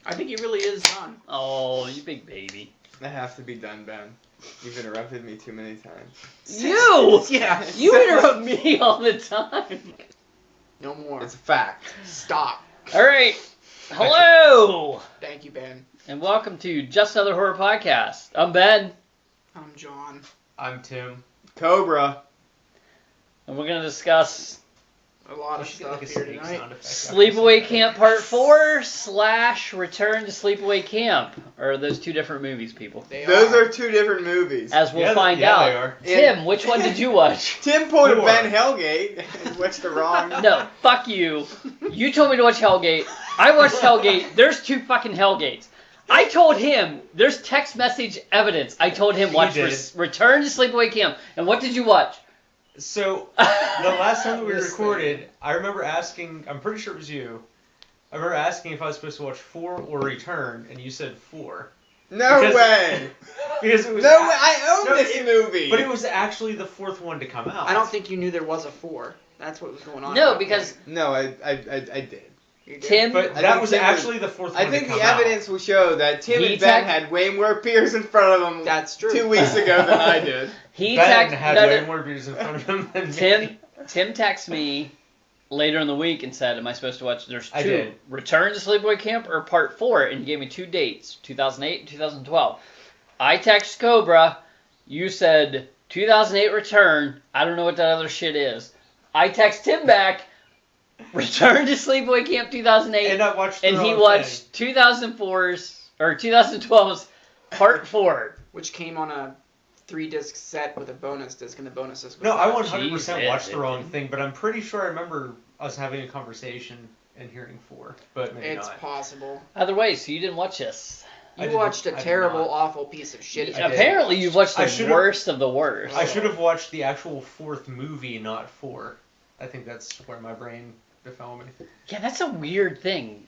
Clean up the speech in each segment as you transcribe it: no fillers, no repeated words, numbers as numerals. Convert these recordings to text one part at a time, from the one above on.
I think he really is done. Oh, you big baby. That has to be done, Ben. You've interrupted me too many times. You! Yeah. You interrupt me all the time. No more. It's a fact. Stop. Alright. Hello! Thank you, Ben. And welcome to Just Another Horror Podcast. I'm Ben. I'm John. I'm Tim. Cobra. And we're going to discuss A lot of stuff here tonight. Sleepaway Camp Part 4 / Return to Sleepaway Camp. Or are those two different movies, people? Those are two different movies. As we'll find out. They are. Tim, which one did you watch? Tim pulled a 4. Ben Hellgate and watched the wrong. No, fuck you. You told me to watch Hellgate. I watched Hellgate. There's two fucking Hellgates. I told him, there's text message evidence. I told him, watch Return to Sleepaway Camp. And what did you watch? So, the last time that we recorded, I remember asking, I'm pretty sure it was you, I remember asking if I was supposed to watch 4 or Return, and you said 4. No way! Because it was... No way! I own this movie! But it was actually the 4th one to come out. I don't think you knew there was a 4. That's what was going on. No, because... No, I did. You did? Tim... But that was actually the 4th one to come out. I think the evidence will show that Tim and Ben had way more beers in front of them That's true. 2 weeks ago than I did. Ben had way more beers in front of him than me. Tim texted me later in the week and said, am I supposed to watch... There's two. I did. Return to Sleepaway Camp or Part 4? And you gave me 2 dates. 2008 and 2012. I texted Cobra. You said, 2008 Return. I don't know what that other shit is. I text Tim back. Return to Sleepaway Camp 2008. And I watched And he watched 2004's... Or 2012's Part 4. Which came on a 3-disc set with a bonus disc, and the bonus disc was... No, I that. 100% watched the wrong thing, but I'm pretty sure I remember us having a conversation and hearing 4, but maybe It's not. possible. Either way, so you didn't watch this. You watched a terrible, awful piece of shit. Apparently you've watched the worst of the worst. I should have watched the actual 4th movie, not 4. I think that's where my brain befell me. Yeah, that's a weird thing.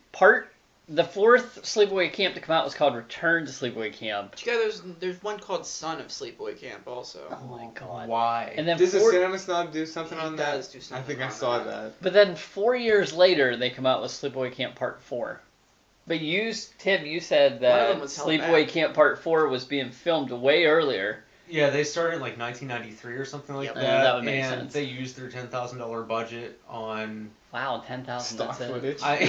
The 4th Sleepaway Camp to come out was called Return to Sleepaway Camp. There's one called Son of Sleepaway Camp also. Oh my god. Why? And then Does the Cinema Snob do something He on that? does do something I think I on saw that. that. But then 4 years later, they come out with Sleepaway Camp Part 4. But Tim, you said One of that them was held Sleepaway back. Camp Part 4 was being filmed way earlier. Yeah, they started in like 1993 or something like Yep. that. That would make and sense. they used their $10,000 budget on Wow, 10,000. Stock That's footage. stock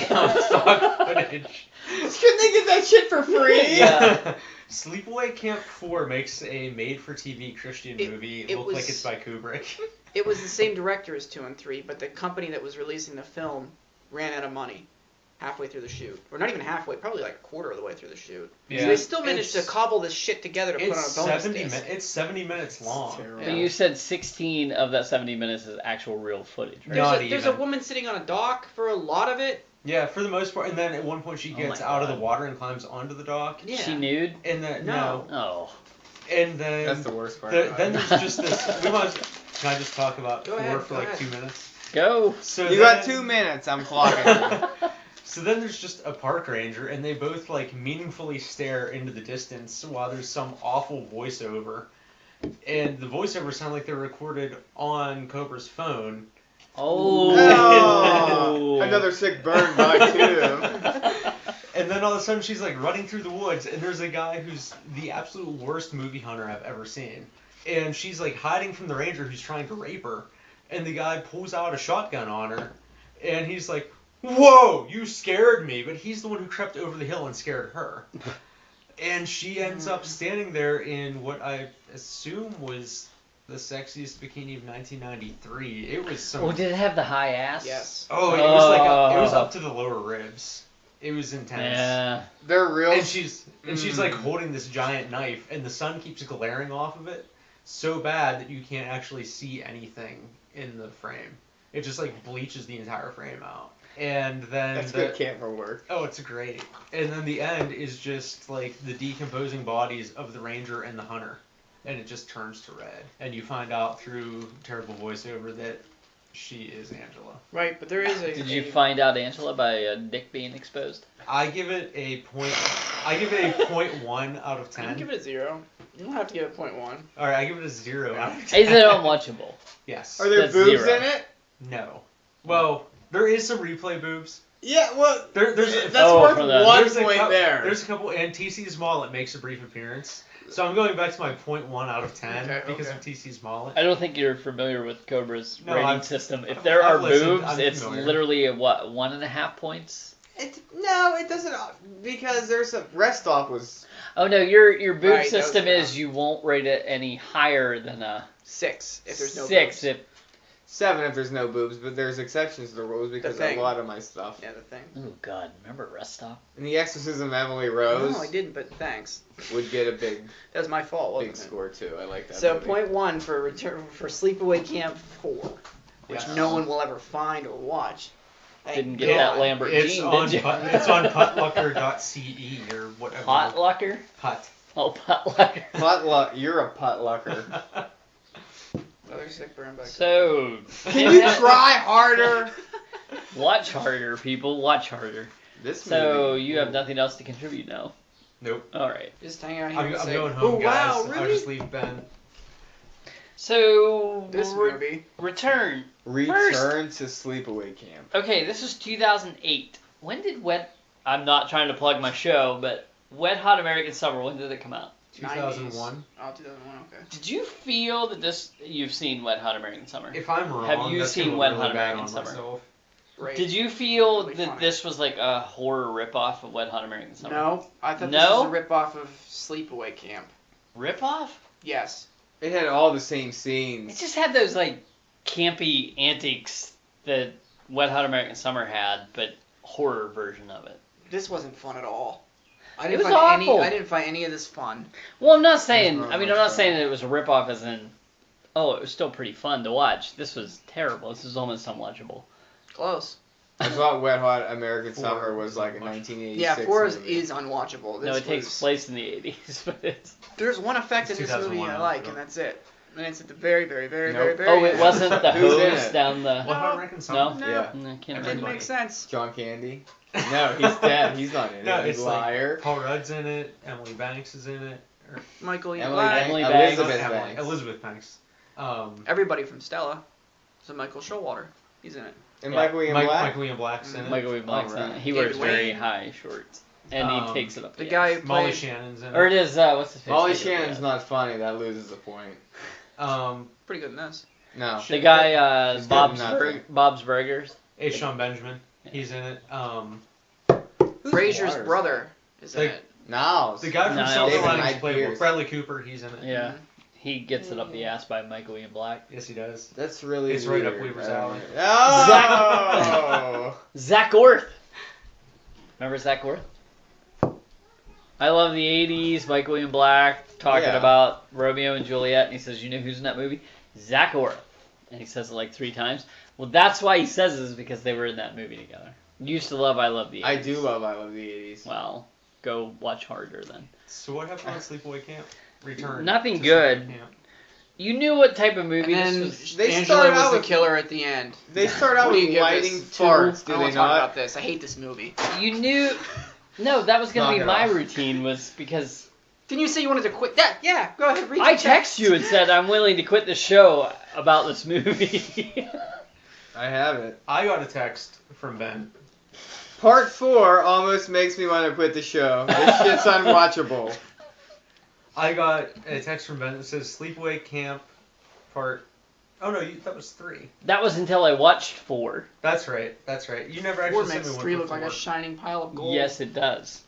footage. Couldn't they get that shit for free? Yeah. Sleepaway Camp 4 makes a made-for-TV Christian movie look like it's by Kubrick. It was the same director as 2 and 3, but the company that was releasing the film ran out of money halfway through the shoot. Or not even halfway, probably like a quarter of the way through the shoot. Yeah. So they still managed to cobble this shit together to put on a It's bonus 70 disc. It's 70 minutes long. terrible. But you said 16 of that 70 minutes is actual real footage, right? No. There's a woman sitting on a dock for a lot of it. Yeah, for the most part. And then at one point she gets my out of the God. water and climbs onto the dock. Yeah. She nude? And then No. Oh. And then That's the worst part. then there's just this. Can I just talk about Go 4 ahead, for go like ahead. 2 minutes? Go. So You got 2 minutes. I'm clocking. So then there's just a park ranger, and they both like meaningfully stare into the distance while there's some awful voiceover, and the voiceovers sound like they're recorded on Cobra's phone. Oh. Another sick burn by Tim. And then all of a sudden she's like running through the woods, and there's a guy who's the absolute worst movie hunter I've ever seen, and she's like hiding from the ranger who's trying to rape her, and the guy pulls out a shotgun on her, and he's like, "Whoa, you scared me," but he's the one who crept over the hill and scared her. And she ends up standing there in what I assume was the sexiest bikini of 1993. It was some... Oh, did it have the high ass? Yes. Oh, it was like it was up to the lower ribs. It was intense. Yeah. They're real. And she's like holding this giant knife, and the sun keeps glaring off of it so bad that you can't actually see anything in the frame. It just like bleaches the entire frame out. And then That's good camera work. Oh, it's great. And then the end is just like the decomposing bodies of the ranger and the hunter, and it just turns to red. And you find out through terrible voiceover that she is Angela. Right, but there is a... Did you find out Angela by a dick being exposed? I give it a 0.1 out of 10. You can give it a 0. You don't have to give it 0.1. All right, I give it a 0 out of 10. Is it unwatchable? Yes. Are there That's boobs 0. in it? No. Well, there is some replay boobs. Yeah, well, There's that's Oh, worth for the- one there's point there. There's a couple, and TC Smollett makes a brief appearance. So I'm going back to my 0.1 out of 10 because of TC Smollett. I don't think you're familiar with Cobra's No, rating I've- system. If I've- there I've are listened. boobs, I'm it's familiar. literally 1.5 points. No, it doesn't, because there's a rest stop was. Oh no, your boob Right, that was system wrong. is you won't rate it any higher than a 6 if there's no 6. boobs. If 7 if there's no boobs, but there's exceptions to the rules because thing. a lot of my stuff. Yeah, the thing. oh god, remember Rest Stop? In The Exorcism, Emily Rose No, I didn't, but thanks. would get a big That was my fault, wasn't big it? score too. I like that. So movie. point 1 for Sleepaway Camp 4, which Yeah. no one will ever find or watch. Thank Didn't get God. that Lamborghini, It's on did you? it's on putlucker.ce or whatever. Potlucker? Put. Oh, Potlucker. Potluck, you're a potlucker. Another sick burn back. So, Can you try harder? watch harder, people. Watch harder. This So, movie. you have nothing else to contribute now. Nope. All right. Just hang out here I'm and say, going home, oh, guys. wow, I'll really? just leave Ben. So, This movie. Return. Return to Sleepaway Camp. Okay, this was 2008. When did I'm not trying to plug my show, but Wet Hot American Summer, when did it come out? 2001. Oh, 2001, okay. Did you feel that you've seen Wet Hot American Summer? If I'm wrong, Have you that's seen gonna Wet look Hot really bad American on Summer? myself. Great. Did you feel Really that funny. this was like a horror ripoff of Wet Hot American Summer? No, I thought No? this was a ripoff of Sleepaway Camp. Ripoff? Yes. It had all the same It scenes. just had those like campy antics that Wet Hot American Summer had, but horror version of it. This wasn't fun at all. I It didn't was find awful. I didn't find any of this fun. Well, I'm not saying. not I mean, much I'm not fun. saying that it was a ripoff as in. Oh, it was still pretty fun to watch. This was terrible. This was almost unwatchable. Close. I thought Wet Hot American Four Summer was was like a unwatchable. 1986 Yeah, 4 movie. is unwatchable. This No, it takes was- place in the 80s, but it's. There's one effect in It's this movie 2001, I like, though. and that's it. And it's at the very, very, very, Nope. very, very Oh, it end. wasn't the Who's in hose it? down the. What about American Summer? No? No. Yeah. I can't It remember. didn't make sense. John Candy. No, he's dead. He's not in No, it. He's it's a liar. like Paul Rudd's in it. Emily Banks is in it. Or, Michael Ian Emily Black. Banks. Emily Banks. Elizabeth not Emily, Banks. Elizabeth Banks. Everybody from Stella. So Michael Showalter. He's in it. And Yeah. Michael Ian Black. Michael Ian Black's in it. Michael W. Black's in Alright. it. He David wears very Wayne. high shorts. And he takes it up The the guy ass. who Molly played... Shannon's in it. Or it is, what's his face? Molly Take it up the Shannon's ass. not funny. That loses a point. Pretty good in this. No. The guy, He's Bob's, good in nothing. Bob's Burgers. H. Sean Benjamin. Yeah. He's in it. Who's Frasier's Waters? brother is in Like- it. No. The guy from Niles. Silver David Linings Knight Playbook. Pierce. Bradley Cooper. He's in it. Yeah. He gets it up the ass by Michael Ian Black. Yes, he does. That's really It's right weird. up Weaver's alley. Oh! Zach Orth. Remember Zach Orth? I love the 80s. Michael Ian Black talking Yeah. about Romeo and Juliet. And he says, you know who's in that movie? Zach Orth. And he says it like 3 times. Well, that's why he says it, is because they were in that movie together. Used to love I Love the 80s. I do love I Love the 80s. Well, go watch harder then. So what happened on Sleepaway Camp? Return. Nothing to good. Sleepaway Camp. You knew what type of movie And then this was. They Angela started was out the with- killer at the end. They start out What do you with give lighting this? farts, I do don't they want to talk not? about this. I hate this movie. You knew. No, that was going Knock to be it my off. routine, was because Didn't you say you wanted to quit? That yeah. Go ahead. Read I your text you and said I'm willing to quit the show about this movie. I have it. I got a text from Ben. Part 4 almost makes me want to quit the show. This shit's unwatchable. I got a text from Ben that says Sleepaway Camp part. Oh no, that was 3. That was until I watched 4. That's right. That's right. You never Four actually sent makes me one 3 for look like a 4. shining pile of gold. Yes, it does.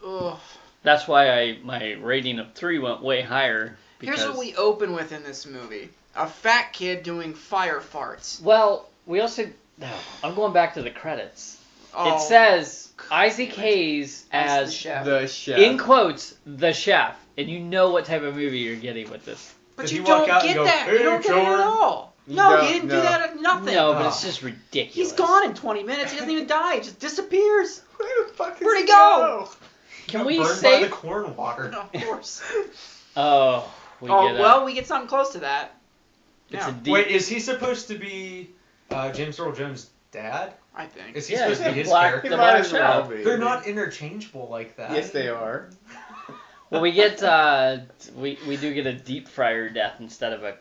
Ugh. That's why my rating of 3 went way higher. Because, Here's what we open with in this movie: a fat kid doing fire farts. Well, we also. No, I'm going back to the credits. Oh, It says Isaac Hayes as as, the chef. The chef. in quotes, the chef. And you know what type of movie you're getting with this. But Does you he walk don't out and get go, that. "Hey, You don't get it at Jordan"? all. You No, don't, he didn't no. do that at nothing. No, but Oh. it's just ridiculous. He's gone in 20 minutes. He doesn't even die. He just disappears. Where the fuck is Where'd he he go? Can Got we burned by save? the corn water. No, of course. Oh, we Oh, get well, we get something close to that. It's Yeah, a deep. Wait, is he supposed to be James Earl Jones' dad? I think. Is he Yeah, supposed to be the his black- He character? the might black as well chef. be. They're not interchangeable like that. Yes, they are. Well, we get we do get a deep fryer death instead of a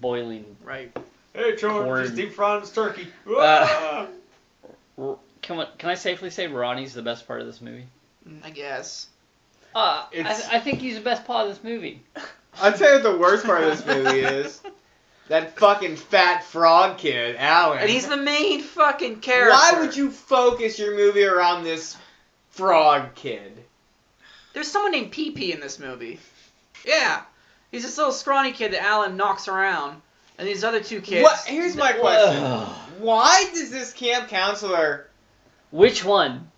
boiling. Right. Hey, Jordan, Corn. just deep frying this turkey. Uh, Can I safely say Ronnie's the best part of this movie? I guess. I think he's the best part of this movie. I'll tell you what the worst part of this movie is. That fucking fat frog kid, Alan. And he's the main fucking character. Why would you focus your movie around this frog kid? There's someone named Pee-Pee in this movie. Yeah. He's this little scrawny kid that Alan knocks around. And these other two kids... What? Here's my question. Why does this camp counselor... Which one?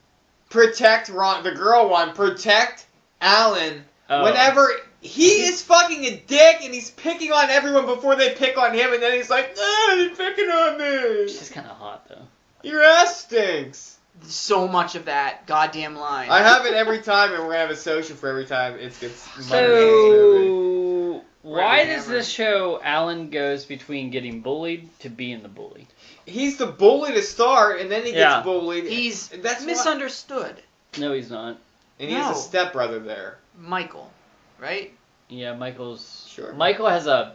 Protect the girl one. Protect Alan. Whenever... He is fucking a dick, and he's picking on everyone before they pick on him, and then he's like, they're picking on me. She's kind of hot, though. Your ass stinks. So much of that goddamn line. I have it every time, and we're going to have a social for every time it gets So, why does this show Alan goes between getting bullied to being the bully? He's the bully to start, and then he gets bullied. He's misunderstood. No, he's not. And he has a stepbrother there. Michael. Right? Yeah, Michael's... Sure. Michael has a...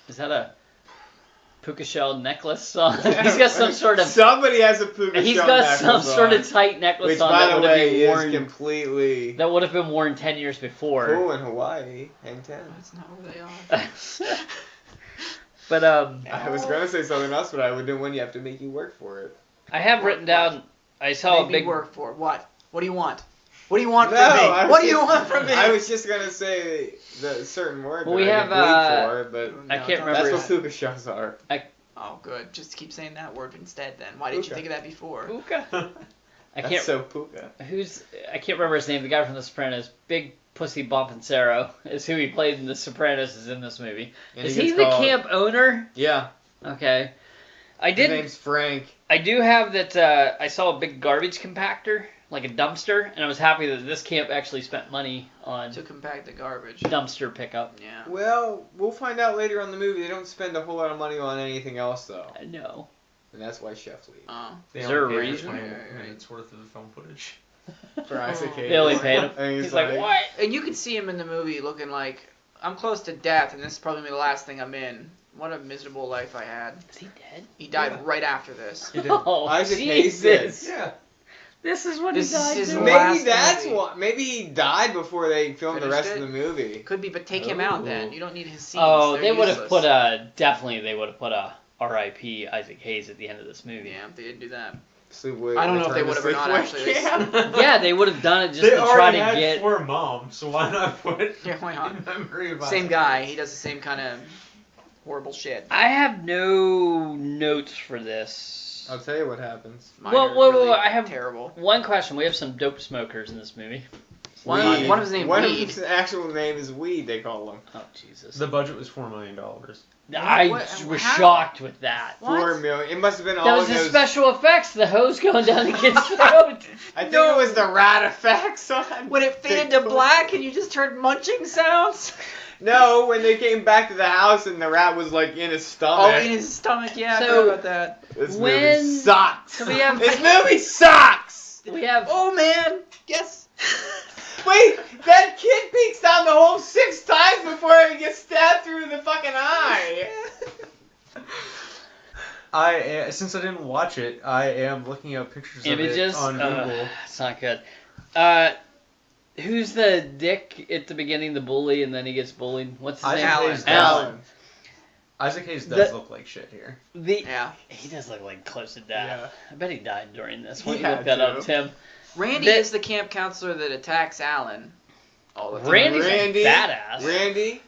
Is that a puka shell necklace on? He's got some sort of... Somebody has a puka shell necklace. He's got some sort of tight necklace on that would have been worn... completely... That would have been worn 10 years before. Cool in Hawaii. Hang 10. That's not where they are. But, I was going to say something else, but I wouldn't when you have to make you work for it. I have written down... I saw Make a big... me work for it. What? What do you want? What do you want from me? What do you want from me? I was just gonna say the certain word. Well, we have for it, but I can't remember. That's what puka shells are. Oh, good. Just keep saying that word instead. Then why didn't you think of that before? Puka. That's so puka. I can't remember his name. The guy from The Sopranos, Big Pussy Bompancero, is who he played in The Sopranos. Is in this movie. Is he the camp owner? Yeah. Okay. His name's Frank. I do have that. I saw a big garbage compactor. Like a dumpster, and I was happy that this camp actually spent money on to compact the garbage. Dumpster pickup. Yeah. Well, we'll find out later on in the movie. They don't spend a whole lot of money on anything else, though. I know. And that's why Chef leaves. Oh. Is there a reason? 20 minutes worth of film footage. For Isaac Hayes. They only paid him. And he's like, what? And you can see him in the movie looking like, I'm close to death, and this is probably the last thing I'm in. What a miserable life I had. Is he dead? He died right after this. He did. Oh, Isaac Jesus. Hayes did. Yeah. This is what This he died is doing. Maybe that's what. Maybe he died before they filmed the rest of the movie. Could be, but take him out then. You don't need his scenes. Oh, They're they would have useless. put a R.I.P. Isaac Hayes at the end of this movie. Yeah, they didn't do that. Sleepaway. I don't know if they would have or not, actually. Yeah, they would have done it just they to try already to had get. Poor Mom, so why not put Yeah, why not? in memory of Same Isaac guy. Hayes? He does the same kind of horrible shit. I have no notes for this. I'll tell you what happens. Mine Well, are whoa, really I have terrible. one question. We have some dope smokers in this movie. One of his name One Weed. of his actual name is Weed. They call him. Oh Jesus! The budget was $4 million. I was shocked with that. What? 4 million. It must have been That all was of the those. special effects. The hose going down the kid's throat. I think it was the rat effects on. When it faded to black and you just heard munching sounds. No, when they came back to the house and the rat was like in his stomach. Oh, in his stomach. Yeah, I So, forgot about that. This when- movie sucks. So we have. This movie sucks. We have. Oh man. Yes. Wait, that kid peeks down the hole 6 times before he gets stabbed through the fucking eye. Since I didn't watch it, I am looking up pictures Images of it on Google. It's not good. Who's the dick at the beginning, the bully, and then he gets bullied? What's his name? Alan. Isaac Hayes does look like shit here. Yeah. He does look like close to death. Yeah. I bet he died during this. He Why don't you had look that up, to. Tim? Randy is the camp counselor that attacks Alan all the time. Randy's Randy, a badass. Randy,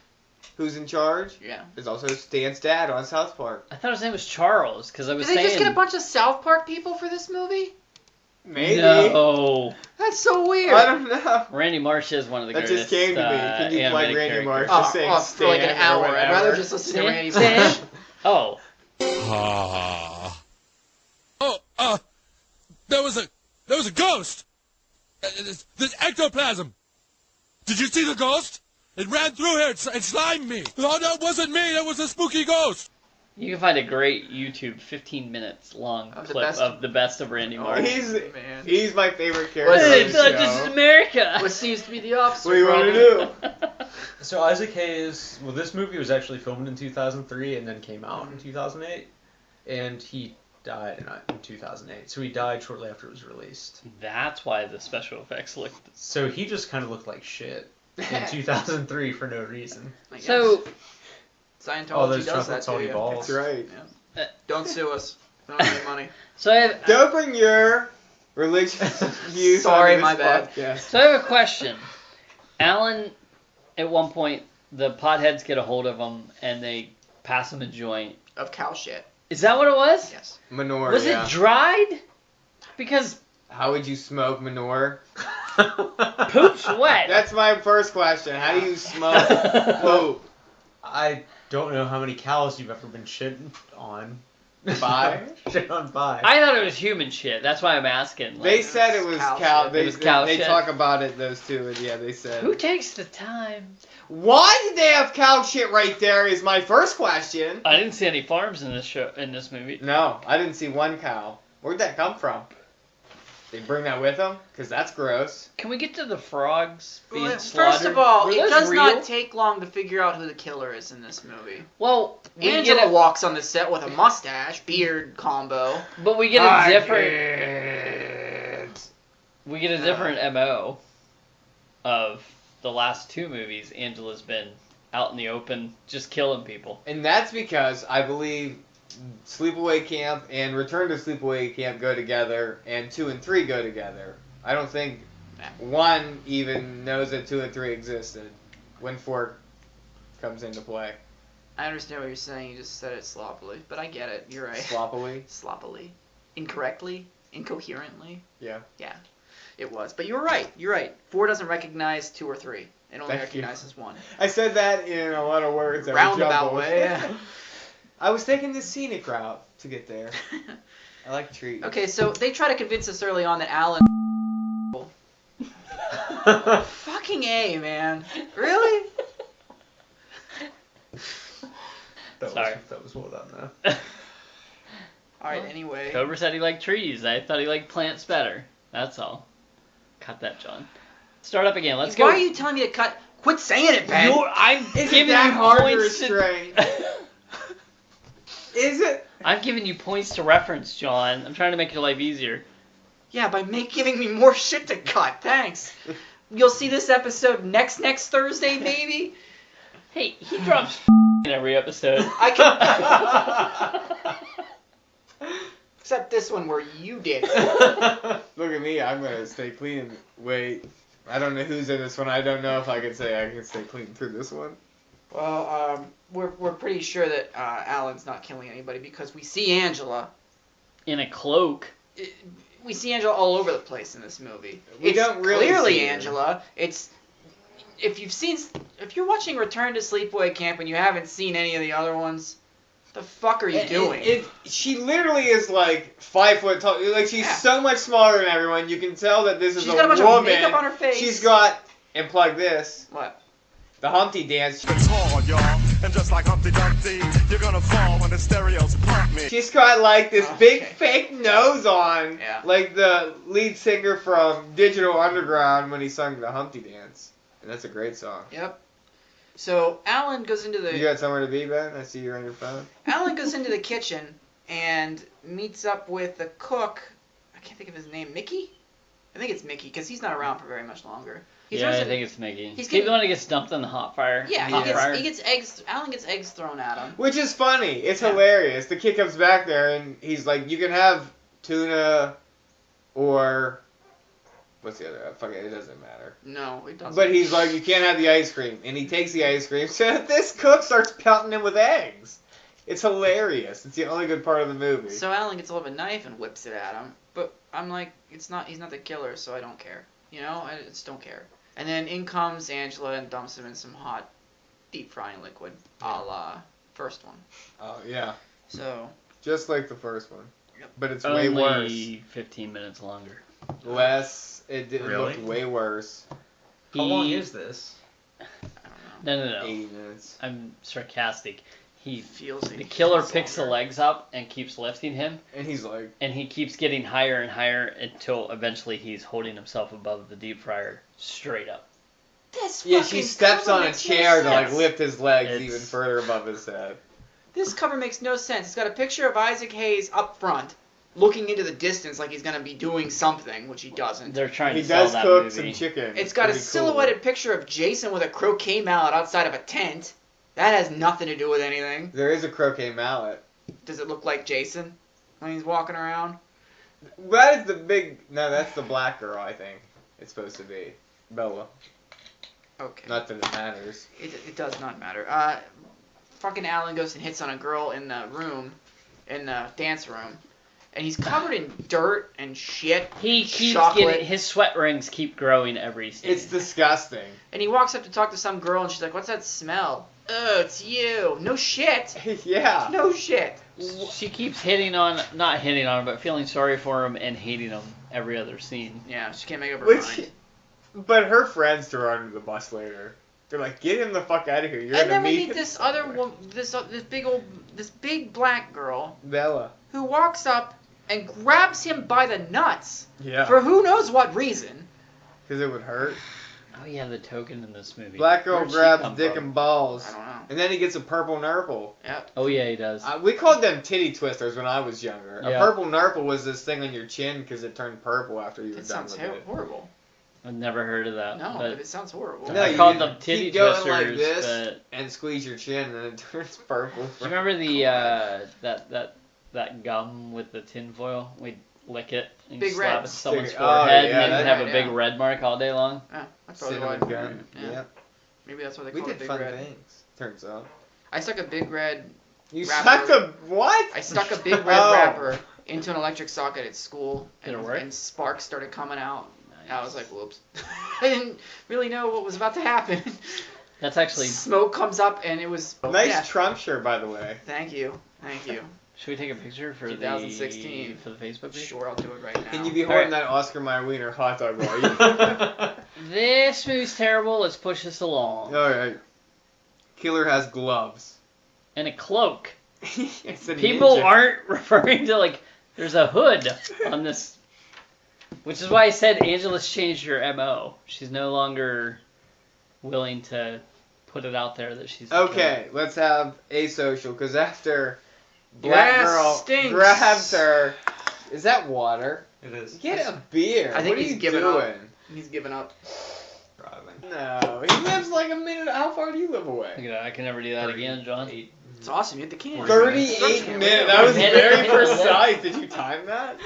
who's in charge, Yeah. is also Stan's dad on South Park. I thought his name was Charles because I was Did they saying. just get a bunch of South Park people for this movie? Maybe. No. That's so weird. I don't know. Randy Marsh is one of the That greatest. just came to me. Can you plug animated Randy Marsh? characters. Just saying for like an Stan or hour. I'd whatever. rather just listen to Randy Stan? Marsh. Oh. There was a ghost. This ectoplasm. Did you see the ghost? It ran through here. It slimed me. No, that wasn't me. That was a spooky ghost. You can find a great YouTube 15 minutes long Of the clip best- of the best of Randy Marsh. Man. He's my favorite Well, character. Hey, on it's the not This show. is America. What seems to be the opposite. What do you want to problem. do? So Isaac Hayes, well, this movie was actually filmed in 2003 and then came out in 2008, and he died in 2008. So he died shortly after it was released. That's why the special effects looked. So he just kind of looked like shit in 2003 for no reason. I guess. So Scientology All those does chocolate that to you. salty balls. That's right. Yeah. Don't sue us. We don't have any money. so I have, Don't bring your religious views Sorry, onto my this bad. podcast. so I have a question. Alan, at one point, the potheads get a hold of him and they pass him a joint. Of cow shit. Is that what it was? Yes. Manure, Was yeah. it dried? Because How would you smoke manure? poop's wet. That's my first question. How do you smoke poop? I don't know how many cows you've ever been shit on. By? Shit on by. I thought it was human shit. That's why I'm asking. Like, They said it was Cow cow. shit. They, It was cow they shit. talk about it, those two, and yeah, they said. who takes the time? Why did they have cow shit right there is my first question. I didn't see any farms in this show in this movie. No, I didn't see one cow. Where'd that come from? They bring that with them? Because that's gross. Can we get to the frogs being Well, slaughtered? first of all, Were it those does real? not take long to figure out who the killer is in this movie. Well, we Angela get a, walks on the set with a mustache, beard combo. but we get a I different. We get a different MO of the last two movies. Angela's been out in the open, just killing people. And that's because I believe Sleepaway Camp and Return to Sleepaway Camp go together, and 2 and 3 go together. I don't think 1 even knows that 2 and 3 existed when 4 comes into play. I understand what you're saying. You just said it sloppily, but I get it. You're right. Sloppily. Sloppily, incorrectly, incoherently. Yeah. Yeah, it was. But you're right. You're right. 4 doesn't recognize 2 or 3. It only Thank you. recognizes 1. I said that in a lot of words. that were Roundabout jumbled. way. Yeah. I was taking the scenic route to get there. I like trees. Okay, so they try to convince us early on that Alan. Fucking A, man. Really? Sorry. That was well done, though. All right. Anyway. Cobra said he liked trees. I thought he liked plants better. That's all. Cut that, John. Start up again. Let's go. Why are you telling me to cut? Quit saying it, Ben. I'm Is giving it that you hard to points restrain? Is it? I'm giving you points to reference, John. I'm trying to make your life easier. Yeah, by giving me more shit to cut. Thanks. You'll see this episode next Thursday, maybe. Hey, he drops in every episode. I can. Except this one where you did. Look at me. I'm gonna stay clean. Wait. I don't know who's in this one. I don't know if I can say I can stay clean through this one. Well, we're pretty sure that Alan's not killing anybody because we see Angela. In a cloak. We see Angela all over the place in this movie. We It's don't really clearly see her. Angela. It's if you're watching Return to Sleepaway Camp and you haven't seen any of the other ones, the fuck are you doing? She literally is like 5 foot tall. Like she's Yeah. so much smaller than everyone. You can tell that this is She's a got a bunch woman. of makeup on her face. She's got and plug this. What? The Humpty Dance. It's hard, y'all. And just like Humpty Dumpty, you're gonna fall when the stereos pump me. She's got like this Okay. big fake nose on, Yeah. like the lead singer from Digital Underground when he sung the Humpty Dance. And that's a great song. Yep. So Alan goes into the You got somewhere to be, Ben? I see you're on your phone. Alan goes into the kitchen and meets up with the cook. I can't think of his name. Mickey? I think it's Mickey because he's not around for very much longer. He Yeah, throws I it- think it's Mickey. he's He's getting- the one that gets dumped in the hot fire. Yeah, hot fryer. he gets eggs. Alan gets eggs thrown at him. Which is funny. It's Yeah. hilarious. The kid comes back there and he's like, you can have tuna or... What's the other? Fuck it, it doesn't matter. No, it doesn't. But he's like, you can't have the ice cream. And he takes the ice cream. So this cook starts pelting him with eggs. It's hilarious. It's the only good part of the movie. So Alan gets a hold of a knife and whips it at him. But I'm like, he's not the killer, so I don't care. You know, I just don't care. And then in comes Angela and dumps him in some hot, deep frying liquid, a la first one. Oh, yeah. So Just like the first one. Yep. But it's Only way worse. 15 minutes longer. Less. It Really? looked way worse. How long is this? I don't know. No. 80 minutes. I'm sarcastic. He feels The killer picks the legs up and keeps lifting him, And he's like, and he keeps getting higher and higher until eventually he's holding himself above the deep fryer straight up. This yeah, fucking she steps cover on a makes no chair to like sense. lift his legs It's- even further above his head. This cover makes no sense. It's got a picture of Isaac Hayes up front, looking into the distance like he's gonna be doing something, which he doesn't. They're trying He to sell does that cook movie. some chicken. It's got a Pretty cool. silhouetted picture of Jason with a croquet mallet outside of a tent. That has nothing to do with anything. There is a croquet mallet. Does it look like Jason when he's walking around? That is the big. No, that's the black girl. I think it's supposed to be Bella. Okay. Not that it matters. It does not matter. Fucking Alan goes and hits on a girl in the room, in the dance room, and he's covered in dirt and shit. He keeps chocolate. getting his sweat rings keep growing every scene. It's disgusting. And he walks up to talk to some girl, and she's like, "What's that smell?" Oh, it's you. No shit. Yeah. No shit. She keeps not hitting on him, but feeling sorry for him and hating him every other scene. Yeah, she can't make up her Which, mind. but her friends throw her under the bus later. They're like, "Get him the fuck out of here! You're And gonna then we meet meet him this other somewhere." woman, this big black girl Bella. who walks up and grabs him by the nuts Yeah. for who knows what reason. Because it would hurt. Oh yeah, the token in this movie. Black girl Where'd she grabs come dick from? and balls. I don't know. And then he gets a purple nurple. Yep. Oh yeah, he does. We called them titty twisters when I was younger. Yeah. A purple nurple was this thing on your chin because it turned purple after you were It done sounds with it. horrible. I've never heard of that. No, but but it sounds horrible. No, I you called just them titty keep going twisters. like this But and squeeze your chin and then it turns purple. do you remember the that gum with the tinfoil? We'd lick it and Big slap red. it to someone's Oh, forehead yeah, and then that- have a big yeah. red mark all day long. Yeah, that's probably Cinnamon why. gun. Yeah. Yeah. Maybe that's what they We call it, did big fun red. things, turns out. I stuck a big red. You Wrapper. sucked a what? I stuck a big red Oh. wrapper into an electric socket at school, Did and, it work? and sparks started coming out. I was like, whoops. I didn't really know what was about to happen. That's actually. Smoke comes up, and it was Nice yeah. Trump shirt, by the way. Thank you. Should we take a picture for 2016 for the Facebook page? Sure, I'll do it right now. Can you be All holding right. that Oscar Mayer Wiener hot dog while you? This movie's terrible. Let's push this along. Alright. Killer has gloves. And a cloak. It's a People ninja. aren't referring to like there's a hood on this, which is why I said Angela's changed her MO. She's no longer willing to put it out there that she's the Okay, let's have a social, because after Your Black ass Girl stinks. grabs her... Is that water? It is. Get a beer. I think what are he's you giving doing? up. He's giving up. Probably. No, he lives like a minute. How far do you live away? Look at that. I can never do that again, John. 38. It's awesome. You hit the can. 38 minutes. That was very precise. Did you time that?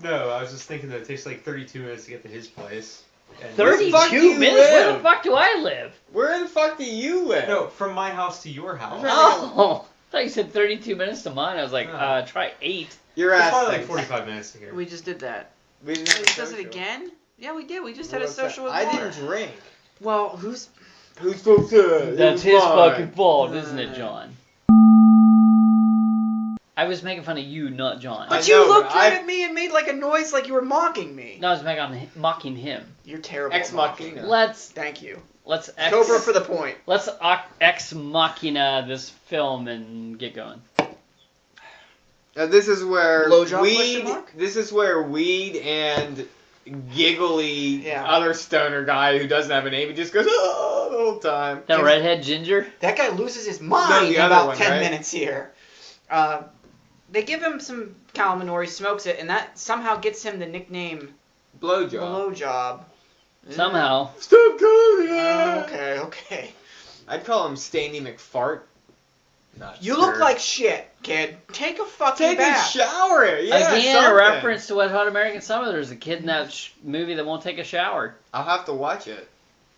No, I was just thinking that it takes like 32 minutes to get to his place. And Where the fuck do you 32 minutes? Where the live? fuck do I live? Where the fuck do you live? No, from my house to your house. Oh, I thought you said 32 minutes to mine. I was like, No. try 8. Your It's ass probably like stinks. 45 minutes to here. We just did that. We didn't have a Does it social. again? Yeah, we did. We just What had a was that? social with I water. didn't drink. Well, who's... Who's supposed to? That's his fucking fault, isn't it, John? I was making fun of you, not John. I But you know, looked but right I- at me and made like a noise like you were mocking me. No, I was mocking him. You're terrible. Ex at mocking. machina. Let's Thank you. Cobra for the point. Let's ex machina this film and get going. This is where Blowjob, weed. question mark? This is where weed and giggly Yeah. other stoner guy who doesn't have a name. He just goes oh the whole time. That redhead ginger. That guy loses his No, mind the in other about one, 10 right? minutes here. They give him some Calmanor, he smokes it, and that somehow gets him the nickname Blowjob. Blowjob. Somehow. Stop calling it. Okay. I'd call him Staney McFart. Not You sure. look like shit, kid. Take a fucking Take bath. a shower. Yeah, Again, something. a reference to Wet Hot American Summer. There's a kid in that movie that won't take a shower. I'll have to watch it.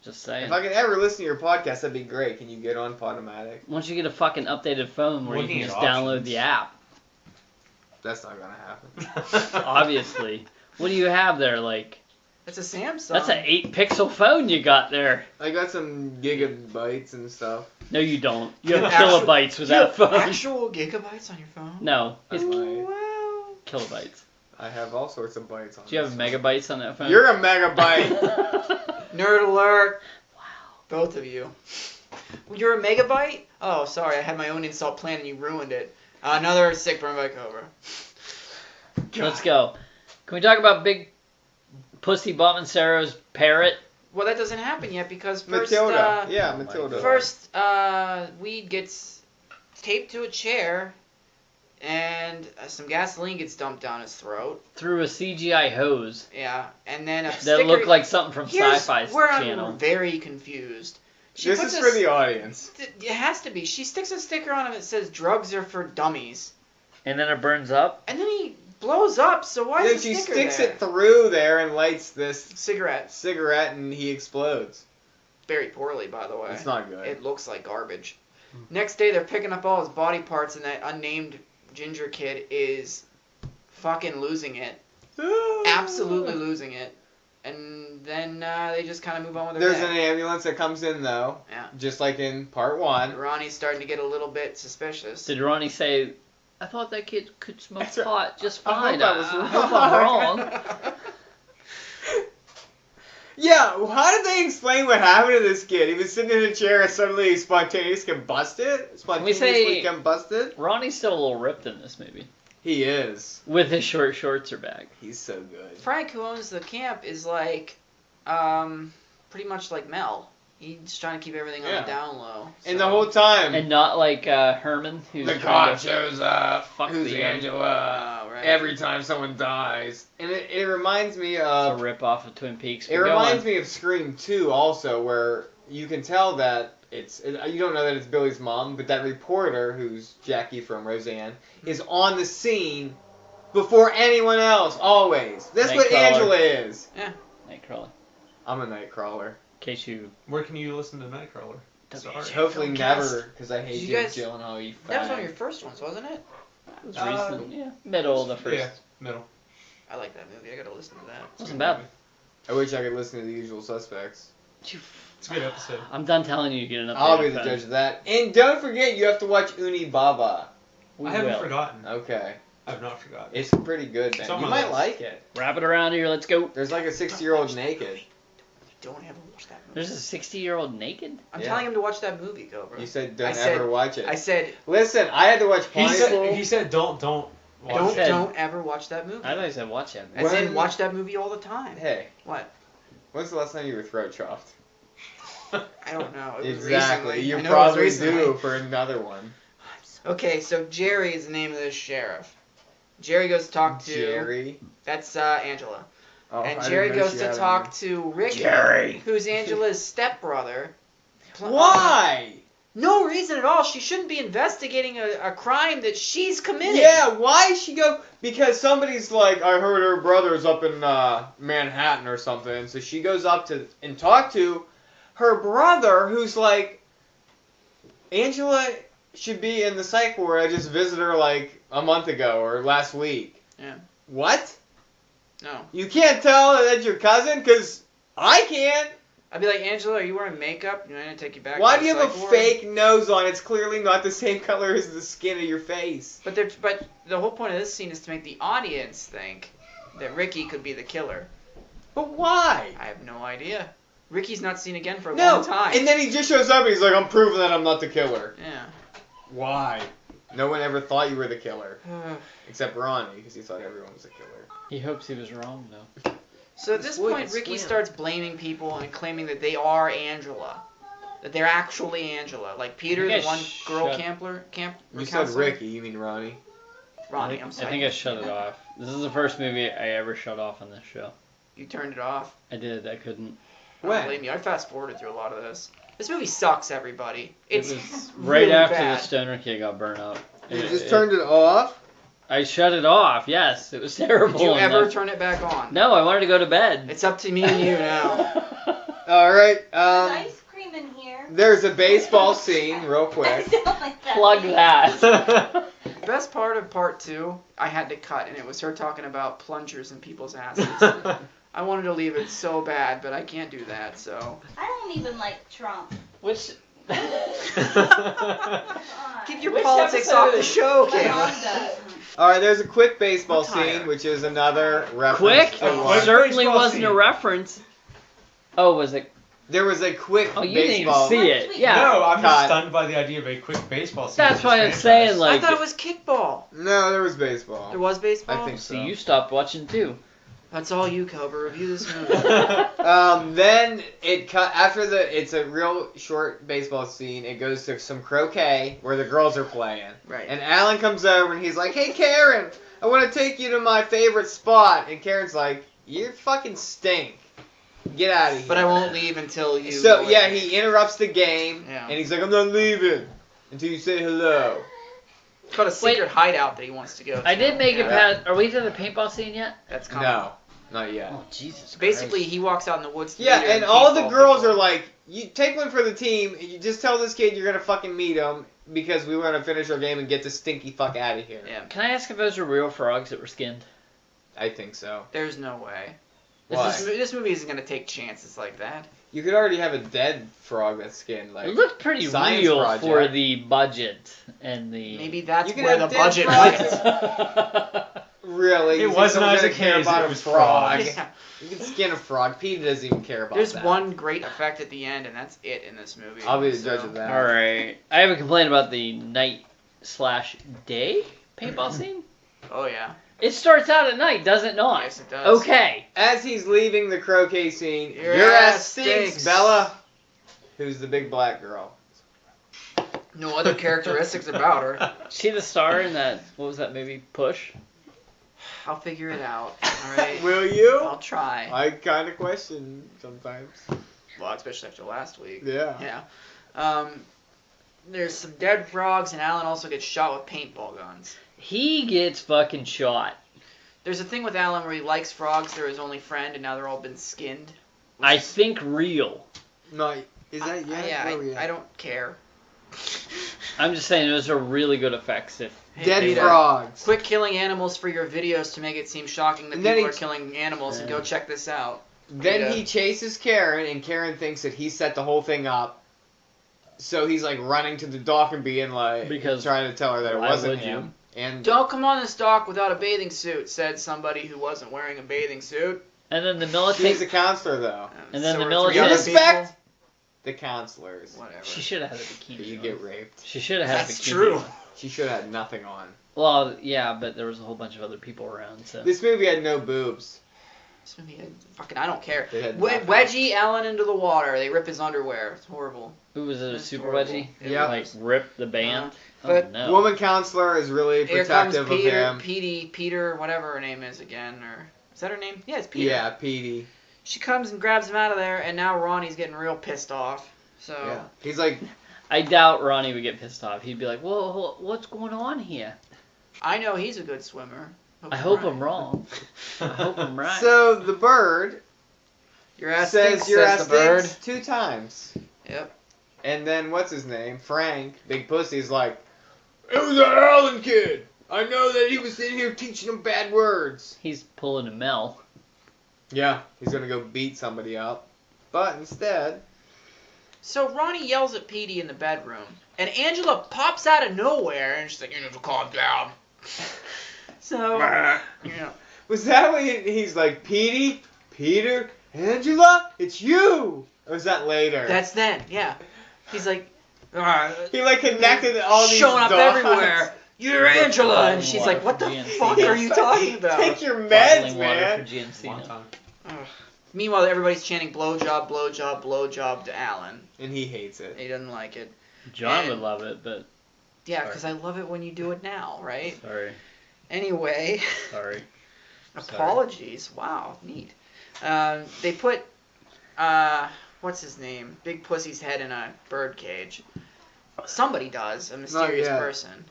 Just saying. If I can ever listen to your podcast, that'd be great. Can you get on Podomatic? Once you get a fucking updated phone where Looking you can at just download options. the app, That's not gonna happen. obviously. What do you have there? Like, That's a Samsung. that's an 8-pixel phone you got there. I got some gigabytes and stuff. No, you don't. You have Actual- kilobytes with You that have phone. actual gigabytes on your phone? No, That's it's my. Wow. kilobytes. I have all sorts of bytes on. Do you have this phone. megabytes on that phone? You're a megabyte. Nerd alert. Wow. Both of you. You're a megabyte? Oh, sorry. I had my own insult plan and you ruined it. Another sick burn by Cobra. Let's go. Can we talk about Big Pussy Bomancero's parrot? Well, that doesn't happen yet because first, Matilda. uh, Yeah, Matilda. first, Weed gets taped to a chair, and some gasoline gets dumped down his throat. Through a CGI hose. Yeah, and then a That sticker. looked like something from Sci-Fi's where channel. I'm very confused. This is for the audience. It has to be. She sticks a sticker on him that says "Drugs are for dummies," And then it burns up. and then he blows up. So why Then is the she sticker sticks there? it through there and lights this Cigarette. and he explodes. Very poorly, by the way. It's not good. It looks like garbage. Next day, they're picking up all his body parts, and that unnamed ginger kid is fucking losing it. Absolutely losing it. And then they just kind of move on with their There's day. an ambulance that comes in though. Yeah. Just like in part 1. Ronnie's starting to get a little bit suspicious. Did Ronnie say, I thought that kid could smoke That's right. pot just I hope fine. I was I hope I'm wrong. Yeah, how did they explain what happened to this kid? He was sitting in a chair and suddenly he spontaneously combusted? Ronnie's still a little ripped in this movie. He is. With his short shorts are back. He's so good. Frank, who owns the camp, is like, pretty much like Mel. He's trying to keep everything on Yeah. the down low. And the whole time, And not like Herman, who's the trying cop to shows up. fuck Who's the Angela? Oh, right. Every time someone dies. And it reminds me a of... rip off of Twin Peaks. It reminds me of Scream 2 also, where you can tell that you don't know that it's Billy's mom, but that reporter, who's Jackie from Roseanne, is on the scene before anyone else, always. That's what Nightcrawler. Angela is. Nightcrawler. I'm a Nightcrawler. In case you... Where can you listen to Nightcrawler? Sorry. Hopefully Filmcast. never, because I hate Did you Jake guys- Gyllenhaal, you That was fag. one of your first ones, wasn't it? It was recent. Yeah. Middle of the first. Yeah, middle. I like that movie. I gotta listen to that. Wasn't bad. I wish I could listen to The Usual Suspects. It's a good episode. I'm done telling you to get an update. I'll be the judge of that. And don't forget, you have to watch Uni Baba. We I haven't will. forgotten. Okay. I've not forgotten. It's pretty good, man. It's on You my might list. like it. Wrap it around here. Let's go. There's like a 60-year-old naked. Don't ever watch that movie. There's a 60-year-old naked? I'm Yeah. telling him to watch that movie, Cobra. You said I don't said- ever watch it. I said, Listen, I had to watch He Plenty. said don't watch said- don't ever watch that movie. I thought you said watch it. As in, When- watch that movie all the time. Hey, What? when's the last time you were throat chopped? I don't know. It was Exactly. recently. You I know it was probably recently. do for another one. Okay, so Jerry is the name of this sheriff. Jerry goes to talk to... Jerry. That's Angela. Oh, and I Jerry didn't know goes she to had a talk name. to Ricky, Jerry. who's Angela's stepbrother. Why? No reason at all. She shouldn't be investigating a crime that she's committed. Yeah, why she go? Because somebody's like, I heard her brother's up in Manhattan or something. So she goes up to and talk to her brother, who's like, Angela should be in the psych ward. I just visited her like a month ago or last week. Yeah. What? No. You can't tell that that's your cousin? Because I can. I'd be like, Angela, are you wearing makeup? You want me to take you back Why to do the you have a psych ward? fake nose on? It's clearly not the same color as the skin of your face. But the whole point of this scene is to make the audience think that Ricky could be the killer. But why? I have no idea. Ricky's not seen again for a No, long time. and then he just shows up and he's like, I'm proving that I'm not the killer. Yeah. Why? No one ever thought you were the killer. Except Ronnie, because he thought everyone was the killer. He hopes he was wrong, though. So at this point, Ricky starts blaming people and claiming that they are Angela. That they're actually Angela. Like Peter, I think the I one girl shut- You said counselor. Ricky, you mean Ronnie. Ronnie, I'm sorry. I think I shut it off. This is the first movie I ever shut off on this show. You turned it off. I did. I couldn't. I don't blame you. I fast forwarded through a lot of this. This movie sucks, everybody. It's it was right really after bad. the stoner kid got burnt up. You just turned it off? I shut it off. Yes, it was terrible. Did you ever enough. turn it back on? No, I wanted to go to bed. It's up to me and you now. Alright, There's ice cream in here. there's a baseball scene, real quick. I don't like that. Plug that. Best part of part 2, I had to cut, and it was her talking about plungers in people's asses. I wanted to leave it so bad, but I can't do that, so. I don't even like Trump. Which? Keep your Which politics episode off the is- show, My Kayla. mom does. Alright, there's a quick baseball I'm tired. scene, which is another reference Quick? to Oh, one. quick. Certainly baseball wasn't a scene. reference. Oh, was it? There was a quick Oh, you didn't even baseball see it. Yeah. No, I'm Cut. just stunned by the idea of a quick baseball scene. That's in why this I'm saying, franchise. like- I thought it was kickball. No, there was baseball. There was baseball? I think so. See, you stopped watching too. That's all you, Cobra. Review this movie. Then it cut after it's a real short baseball scene. It goes to some croquet where the girls are playing. Right. And Alan comes over and he's like, "Hey Karen, I want to take you to my favorite spot." And Karen's like, "You fucking stink. Get out of here." But I won't leave until you. So go yeah, with me. he interrupts the game Yeah. and he's like, "I'm not leaving until you say hello." It's got a secret hideout that he wants to go to. I did make it Yeah. past. Are we to the paintball scene yet? That's coming. No, not yet. Oh Jesus! Basically, Christ. he walks out in the woods. To Yeah, meet her and all the paintball girls people. are like, "You take one for the team. And you just tell this kid you're gonna fucking meet him because we want to finish our game and get the stinky fuck out of here." Yeah. Can I ask if those are real frogs that were skinned? I think so. There's no way. Why? This movie isn't gonna take chances like that. You could already have a dead frog that's skinned. Like It looked pretty Science real project. for the budget and the. Maybe that's You could where the have dead budget frogs. went. Really, It you think wasn't someone's Isaac gonna care Hayes, about it a was frog? frogs. Yeah. You can skin a frog. Peter doesn't even care about There's that. one great effect at the end, and that's it in this movie. I'll be the So- judge of that. All right. I have a complaint about the night/day paintball scene. Oh yeah. It starts out at night, does it not? Yes, it does. Okay. As he's leaving the croquet scene, Your your ass ass stinks, stinks. Bella. Who's the big black girl? No other characteristics about her. See the star in that? What was that movie? Push. I'll figure it out. All right. Will you? I'll try. I kind of question sometimes. Well, especially after last week. Yeah. Yeah. There's some dead frogs, and Alan also gets shot with paintball guns. He gets fucking shot. There's a thing with Alan where he likes frogs. They're his only friend, and now they're all been skinned. I think real. No, is that yet? Yeah, Where we at? I don't care. I'm just saying those are really good effects. If Hey, Dead Peter, frogs. Quit killing animals for your videos to make it seem shocking that And then people are he- killing animals, and go check this out. Then Yeah. he chases Karen, and Karen thinks that he set the whole thing up. So he's like running to the dock and being like, Because trying to tell her that it why wasn't would you? him. And Don't come on this dock without a bathing suit, said somebody who wasn't wearing a bathing suit. and then the military. she's a counselor though. And then So the were military- three other Respect people. the counselors. Whatever. She should have had a bikini. You on. get raped. She should have had That's a bikini. true. on. She should have had nothing on. Well, yeah, but there was a whole bunch of other people around. So This movie had no boobs. This movie, fucking, I don't care. They had Wedgie nothing. Alan into the water. They rip his underwear. It's horrible. who was it? A It's super horrible. wedgie? Yeah. Like rip the band. But- oh no. Woman counselor is really Here comes protective of Peter, him. Peter, whatever her name is again, or is that her name? Yeah, it's Peter. Yeah, Petey. She comes and grabs him out of there, and now Ronnie's getting real pissed off. So Yeah. He's like, I doubt Ronnie would get pissed off. He'd be like, "Whoa, what's going on here? I know he's a good swimmer. I hope I'm wrong. I hope I'm right." so the bird Your ass says stinks, your says ass the bird. stinks 2 times. Yep. And then what's his name? Frank, Big Pussy's like, it was that Allen kid. I know that he was in here teaching him bad words. He's pulling a Mel. Yeah, he's gonna go beat somebody up. But instead, So Ronnie yells at Petey in the bedroom, and Angela pops out of nowhere, and she's like, "You need to calm down." So, you know, was that when he's like, Petey, Peter, Angela, it's you? Or was that later? that's then, yeah. He's like, He like connected all these showing up dots. everywhere. You're Angela, and she's like, "What the fuck are you talking about?" Take your Bottling meds, water man. for GNC. Long now. time. Ugh. Meanwhile, everybody's chanting blowjob, blowjob, blowjob to Alan. And he hates it. He doesn't like it. John And- would love it, but Yeah, because I love it when you do it now, right? sorry, Anyway, sorry. apologies. Wow, neat. They put, what's his name? Big Pussy's head in a bird cage. Somebody does, a mysterious yet. person.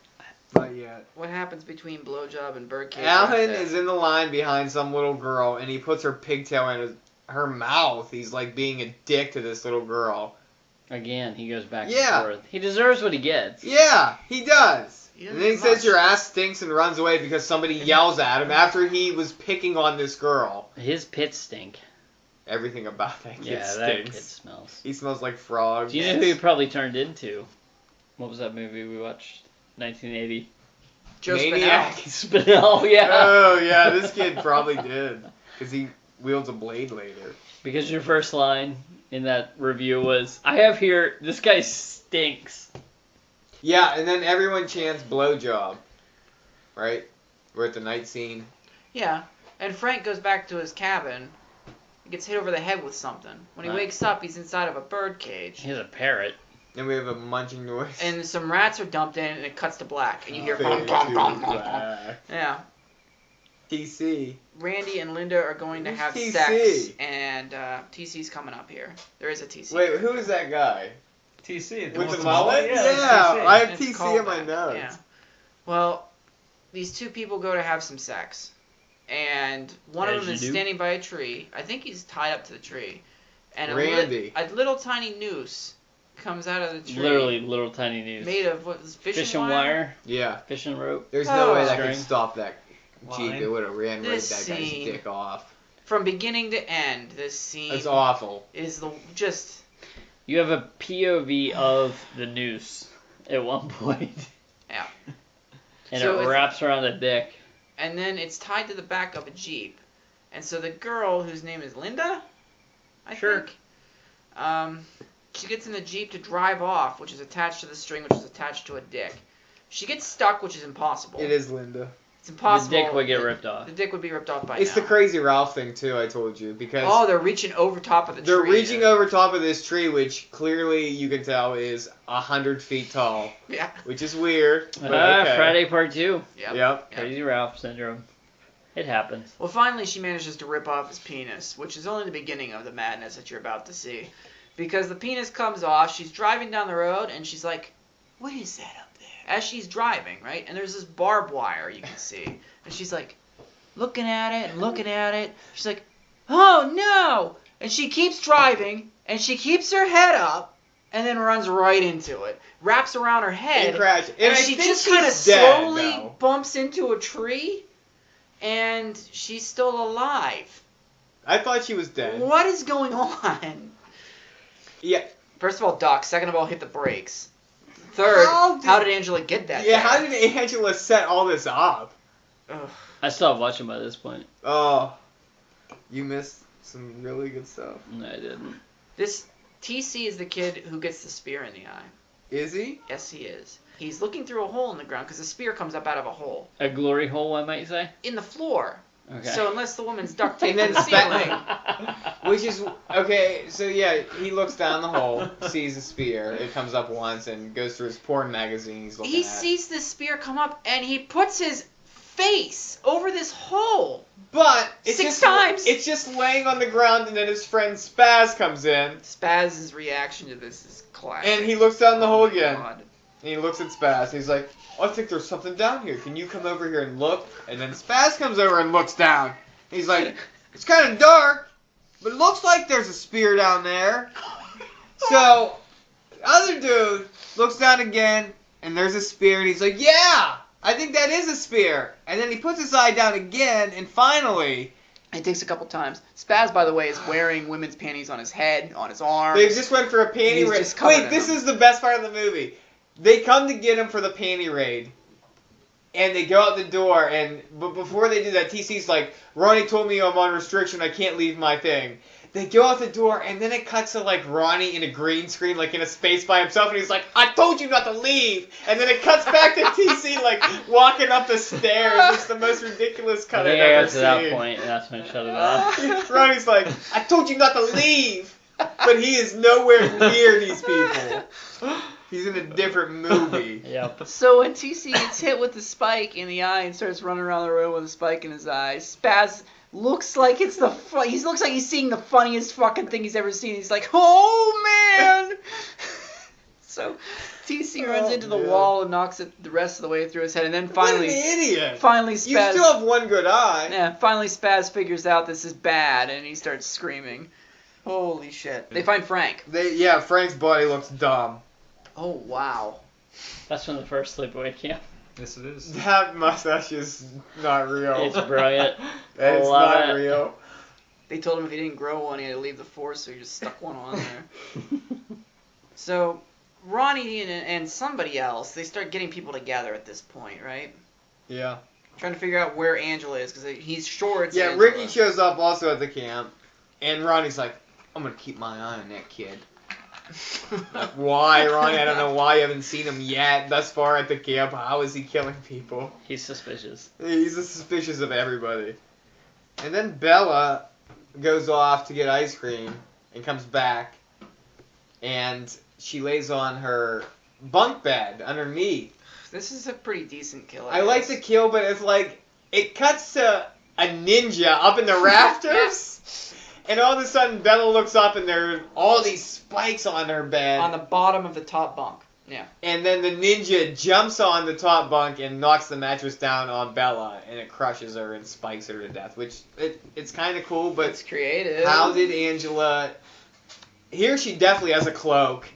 Not yet. What happens between blowjob and bird cage? Alan like that? is in the line behind some little girl, and he puts her pigtail in her mouth. He's like being a dick to this little girl. Again, he goes back Yeah. and forth. He deserves what he gets. Yeah, he does. He And doesn't then he get says much. your ass stinks and runs away because somebody yells at him after he was picking on this girl. His pits stink. Everything about that kid Yeah, stinks. that kid smells. He smells like frogs. Do you know who he probably turned into? What was that movie we watched? 1980. Joe Maniac. Spinell. Spinell, yeah. Oh, yeah, this kid probably did. Because he wields a blade later. Because your first line in that review was, I have here, this guy stinks. Yeah, and then everyone chants blowjob. Right? We're at the night scene. Yeah. And Frank goes back to his cabin. He gets hit over the head with something. When he wakes up, he's inside of a bird cage. He's a parrot. And we have a munching noise. And some rats are dumped in, and it cuts to black. And you hear... Fade bum, to bum, bum, black. Yeah. TC. Randy and Linda are going to Who's have TC? sex. And TC's coming up here. There is a TC. Wait, who is that guy? TC. With one the mullet? Yeah, Yeah, TC. I have It's TC called in my that, notes. yeah. Well, these two people go to have some sex. And one of As them is you do. standing by a tree. I think he's tied up to the tree. And Randy. a little tiny noose comes out of the tree. Literally little tiny news. Made of, what was fishing Fishing wire? wire, Yeah. fishing rope. There's no way that String. could stop that Jeep. Line. It would have ran right This that guy's scene- dick off. From beginning to end, this scene That's awful. is just... You have a POV of the noose at one point. Yeah. And So it it's- wraps around a dick. And then it's tied to the back of a Jeep. And so the girl, whose name is Linda, I Sure. think, she gets in the Jeep to drive off, which is attached to the string, which is attached to a dick. She gets stuck, which is impossible. It is Linda. It's impossible. The dick would get ripped off. The dick would be ripped off by It's now. the Crazy Ralph thing too. I told you because Oh, they're reaching over top of the they're tree. reaching over top of this tree, which clearly you can tell is 100 feet tall, Yeah. which is weird. But okay. Friday Part 2. Yep. Yep. Crazy Ralph syndrome. It happens. Well, finally, she manages to rip off his penis, which is only the beginning of the madness that you're about to see. Because the penis comes off, she's driving down the road, and she's like, what is that up there? As she's driving, right? And there's this barbed wire you can see. And she's like, looking at it and looking at it. She's like, oh, no! And she keeps driving, and she keeps her head up, and then runs right into it. Wraps around her head. And crash. And I she think just kind of she's dead, slowly though. bumps into a tree, and she's still alive. I thought she was dead. What is going on? Yeah. First of all, duck. Second of all, hit the brakes. Third, how did Angela get that? Yeah, there? how did Angela set all this up? Ugh. I stopped watching by this point. Oh, you missed some really good stuff. No, I didn't. This TC is the kid who gets the spear in the eye. Is he? Yes, he is. He's looking through a hole in the ground because the spear comes up out of a hole A glory hole, I might say. in the floor. Okay. So unless the woman's duct taped And to then the ceiling, Which is okay. So yeah, he looks down the hole, sees a spear. It comes up once and goes through his porn magazine. He's looking he at. sees this spear come up and he puts his face over this hole. But it's 6 just, times. It's just laying on the ground, and then his friend Spaz comes in, Spaz's reaction to this is classic. and he looks down the hole Oh my again. God. And he looks at Spaz. And he's like, I think there's something down here. Can you come over here and look? And then Spaz comes over and looks down. He's like, it's kind of dark, but it looks like there's a spear down there. So, the other dude looks down again, and there's a spear, and he's like, yeah, I think that is a spear. And then he puts his eye down again, and finally, It takes a couple times. Spaz, by the way, is wearing women's panties on his head, on his arms. they just went for a panty He's raid. just covered Wait, in this them. is the best part of the movie. They come to get him for the panty raid. And they go out the door, but before they do that, TC's like, Ronnie told me I'm on restriction, I can't leave my thing. They go out the door, and then it cuts to, like, Ronnie in a green screen, like, in a space by himself, and he's like, I told you not to leave! And then it cuts back to TC, like, walking up the stairs. It's the most ridiculous I cut I've think I ever got to that seen. point, and that's when I shut it off. Ronnie's like, I told you not to leave! But he is nowhere near these people. He's in a different movie. Yep. So when TC gets hit with the spike in the eye and starts running around the room with a spike in his eye, Spaz looks like it's the he looks like he's seeing the funniest fucking thing he's ever seen. He's like, oh man! So TC runs into the man. wall and knocks it the rest of the way through his head, and then What an finally idiot! Spaz. You still have one good eye. Yeah, finally Spaz figures out this is bad, and he starts screaming. Holy shit! They find Frank. Yeah, Frank's body looks dumb. Oh wow! That's from the first Sleepaway Camp. Yes, it is. That mustache is not real. It's brilliant. It's Love not it. real. They told him if he didn't grow one, he had to leave the force, so he just stuck one on there. So Ronnie and somebody else, they start getting people together at this point, right? Yeah. Trying to figure out where Angela is, because he's sure it's Yeah, Angela. Ricky shows up also at the camp, and Ronnie's like, I'm gonna keep my eye on that kid. Like, why, Ronnie? I don't know why you haven't seen him yet thus far at the camp. How is he killing people? He's suspicious. He's suspicious of everybody. And then Bella goes off to get ice cream and comes back, and she lays on her bunk bed underneath. This is a pretty decent kill. I like the kill, but it's like it cuts to a ninja up in the rafters, and all of a sudden Bella looks up and there are all these spikes on her bed. On the bottom of the top bunk. Yeah. And then the ninja jumps on the top bunk and knocks the mattress down on Bella, and it crushes her and spikes her to death, which it's kind of cool, but it's creative. How did Angela... Here she definitely has a cloak.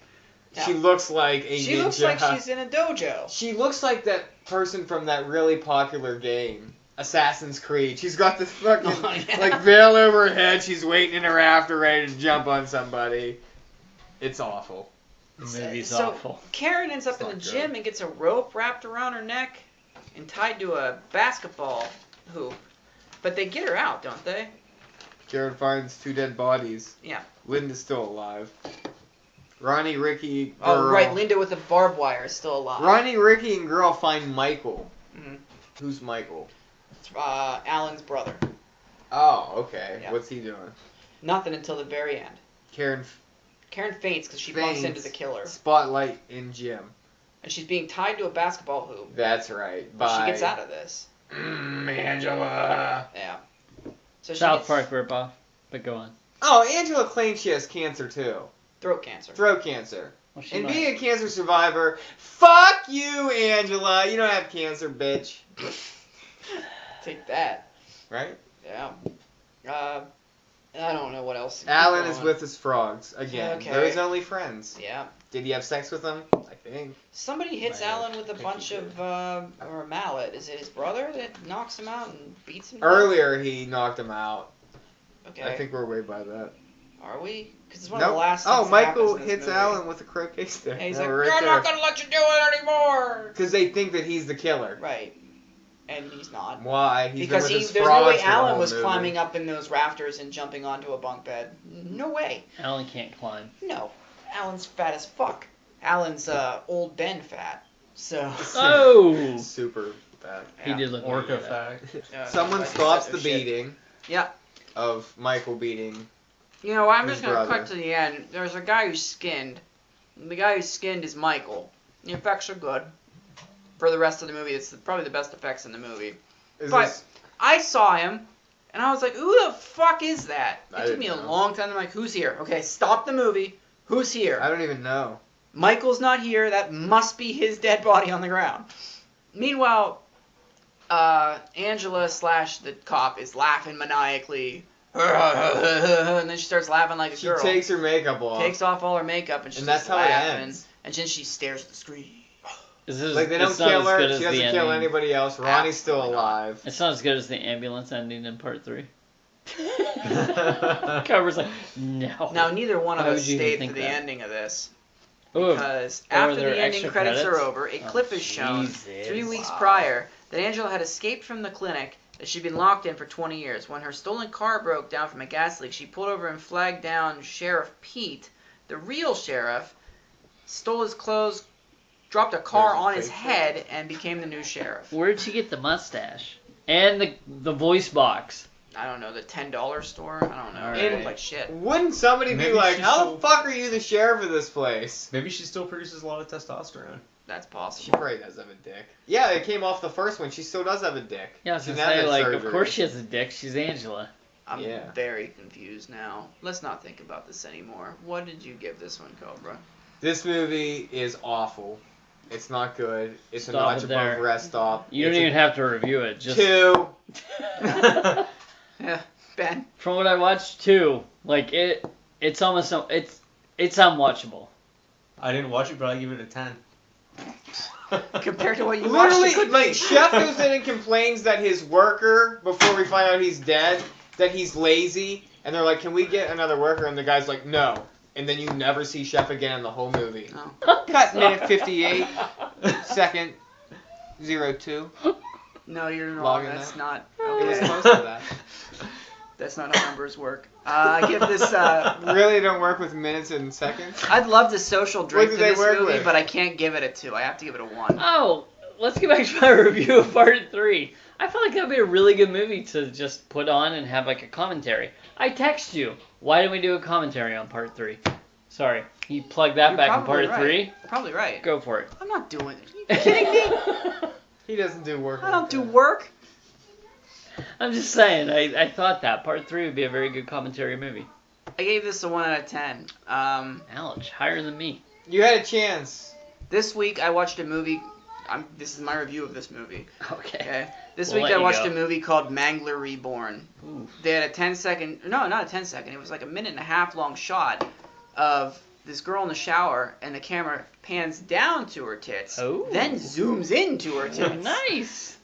Yeah. She looks like a ninja. She looks like she's in a dojo. She looks like that person from that really popular game, Assassin's Creed. She's got this fucking like veil over her head. She's waiting in her rafter ready to jump on somebody. It's awful. The movie's so awful. Karen ends up in the gym and gets a rope wrapped around her neck and tied to a basketball hoop. But they get her out, don't they? Karen finds 2 dead bodies. Yeah. Linda's still alive. Ronnie, Ricky, girl. Oh, right. Linda with the barbed wire is still alive. Ronnie, Ricky, and girl find Michael. Mm-hmm. Who's Michael? Alan's brother. Oh, okay. Yeah. What's he doing? Nothing until the very end. Karen faints because she bumps into the killer. Spotlight in gym. And she's being tied to a basketball hoop. That's right. She gets out of this. Angela. Yeah. So South Park ripoff. But go on. Oh, Angela claims she has cancer too. Throat cancer. Throat cancer. Well, and being a cancer survivor, fuck you, Angela. You don't have cancer, bitch. Take that. Right? Yeah. I don't know what else. Alan is with his frogs again. Okay. They're his only friends. Yeah. Did he have sex with them? I think. Somebody hits Alan with a bunch of or a mallet. Is it his brother that knocks him out and beats him? Earlier he knocked him out. Okay. I think we're way by that. Are we? Because it's one of the last. Oh, things that Michael happens in this hits movie. Alan with a croquet stick. Yeah, he's No, like, right I'm there. not gonna let you do it anymore. Because they think that he's the killer. Right. And he's not. Why? He's because been with his there's no way frogs for the Alan whole was movie. climbing up in those rafters and jumping onto a bunk bed. No way. Alan can't climb. No. Alan's fat as fuck. Alan's old Ben fat. So. Oh! Super fat. He did look Orca like that. fact. Someone like stops that the shit. beating. Yeah. Of Michael beating. You know, I'm his just gonna brother. cut to the end. There's a guy who's skinned. The guy who's skinned is Michael. The effects are good. For the rest of the movie, it's probably the best effects in the movie. But I saw him, and I was like, who the fuck is that? It took me a long time to be like, who's here? Okay, stop the movie. Who's here? I don't even know. Michael's not here. That must be his dead body on the ground. Meanwhile, Angela / the cop is laughing maniacally. And then she starts laughing like a girl. She takes her makeup off. Takes off all her makeup and she's that's how laughing. it ends. And then she stares at the screen. Like, they don't kill her. She doesn't kill anybody else. Ronnie's still alive. It's not as good as the ambulance ending in part 3. Cover's like, no. Now, neither one of Why us would you stayed think for the that? ending of this. Ooh. Because Oh, are after there the ending extra credits are credits? over, a Oh, clip is shown Jesus. 3 weeks prior that Angela had escaped from the clinic that she'd been locked in for 20 years. When her stolen car broke down from a gas leak, she pulled over and flagged down Sheriff Pete, the real sheriff, stole his clothes, dropped a car on his head, and became the new sheriff. Where'd she get the mustache? And the voice box. I don't know, the $10 store? I don't know. All It right. looked like shit. Wouldn't somebody be Maybe like, she's how still- the fuck are you the sheriff of this place? Maybe she still produces a lot of testosterone. That's She possible. probably does have a dick. Yeah, it came off the first one. She still does have a dick. Yeah, I was She's gonna had say, that like, of surgery. course she has a dick. She's Angela. I'm Yeah. very confused now. Let's not think about this anymore. What did you give this one, Cobra? This movie is awful. It's not good. It's a Stop notch it above there. rest stop. You don't even have to review it. Just 2. Yeah, Ben. from what I watched, 2. Like it's almost it's unwatchable. I didn't watch it, but I give it a 10. Compared to what you watched, Literally, it could like, be. Chef goes in and complains that his worker, before we find out he's dead, that he's lazy, and they're like, can we get another worker? And the guy's like, no. And then you never see Chef again in the whole movie. Oh. Cut minute 58, second 02. No, you're wrong. Log in That's there. not. It was Okay. close to that. That's not how numbers work. I give this. Really don't work with minutes and seconds? I'd love the social drink What to do they this work movie, with? but I can't give it a 2. I have to give it a 1. Oh, let's get back to my review of Part 3. I felt like that would be a really good movie to just put on and have like a commentary. I text you. Why didn't we do a commentary on Part 3? Sorry. You plug that You're back in probably Part right. 3? You're probably right. Go for it. I'm not doing it. Are you kidding me? He doesn't do work. I don't do work. I'm just saying, I thought that Part 3 would be a very good commentary movie. I gave this a 1 out of 10. Ouch, higher than me. You had a chance. This week I watched a movie. This is my review of this movie. Okay. This We'll week let I you watched go. a movie called Mangler Reborn. Ooh. They had a 10-second, no, not a 10-second. It was like a minute and a half long shot of this girl in the shower, and the camera pans down to her tits, Oh. then zooms into her tits. Nice.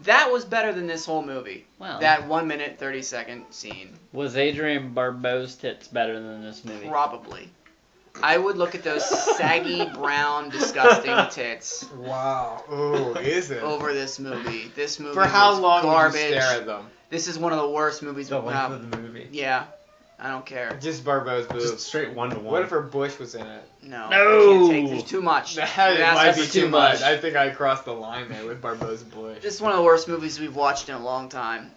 That was better than this whole movie. Wow. That 1 minute 30-second scene. Was Adrienne Barbeau's tits better than this movie? Probably. I would look at those saggy, brown, disgusting tits Wow. Ooh, is it? over this movie. This movie For how was long garbage. would you stare at them? This is one of the worst movies The we've length of the movie. Yeah, I don't care. Just Barbeau's boobs. Just straight 1-to-1. What if her bush was in it? No. No. I can't take. There's too much. That You're asking might for be too too much. much. I think I crossed the line there with Barbeau's bush. This is one of the worst movies we've watched in a long time.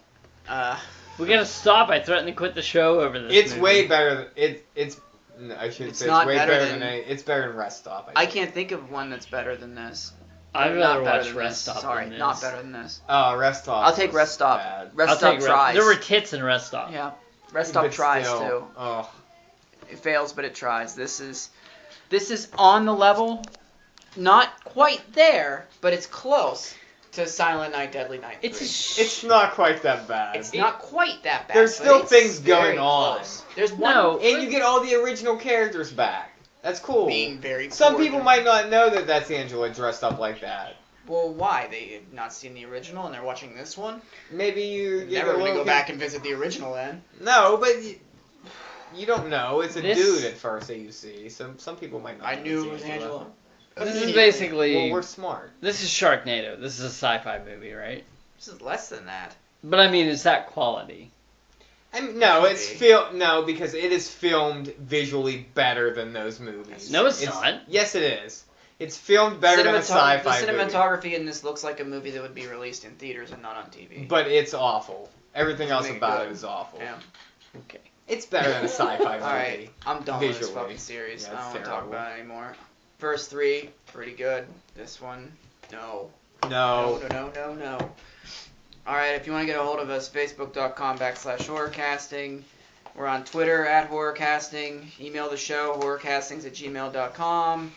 We gotta stop. I threatened to quit the show over this It's movie. way better. It's. No, I should It's say not it's way better better than- than. It's better than Rest Stop. I think. can't think of one that's better than this. I'd Not rather better watch than Rest this. Stop Sorry, than this. not better than this. Oh, Rest Stop. I'll take was Rest Stop. bad. Rest I'll Stop take tries. There were tits in Rest Stop. Yeah. Rest Stop But tries still, too. Oh. It fails, but it tries. This is on the level, not quite there, but it's close to Silent Night, Deadly Night 3. It's not quite that bad. It's not quite that bad. There's but still it's things very going on. close. There's one No. And you get all the original characters back. That's cool. being very. Some poor people then. might not know that that's Angela dressed up like that. Well, why? They have not seen the original and they're watching this one? Maybe you get Never a gonna little go back and visit the original then. No, but you don't know. It's a This- dude at first that you see. Some people might not. I know knew it's it was Angela. This is basically. Well, we're smart. This is Sharknado. This is a sci-fi movie, right? This is less than that. But I mean, it's that quality. I mean, no, Could it's be. no, because it is filmed visually better than those movies. No, it's not. Yes, it is. It's filmed better than a sci-fi The movie. cinematography in this looks like a movie that would be released in theaters and not on TV. But it's awful. Everything else Make it about good. it is awful. Yeah. Okay. It's better than a sci-fi movie. Alright, I'm done with this Visually. fucking series. Yeah, I don't it's want to talk terrible. about it anymore. First three, pretty good. This one, no. No. No. Alright, if you want to get a hold of us, facebook.com/horrorcasting. We're on Twitter @horrorcasting. Email the show, horrorcastings@gmail.com.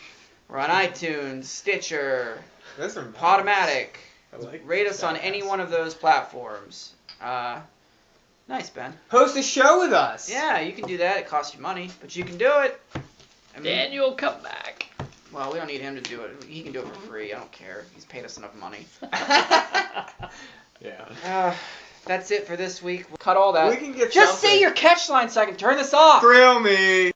We're on iTunes, Stitcher, Those are Podomatic. I like Rate us on any one of those platforms. Nice, Ben. Host a show with us. Yeah, you can do that. It costs you money, but you can do it. I mean, Daniel, come back. well, we don't need him to do it. He can do it for free. I don't care. He's paid us enough money. Yeah. That's it for this week. We'll cut all that. We can get Just say something. your catch line so I can turn this off. Grill me.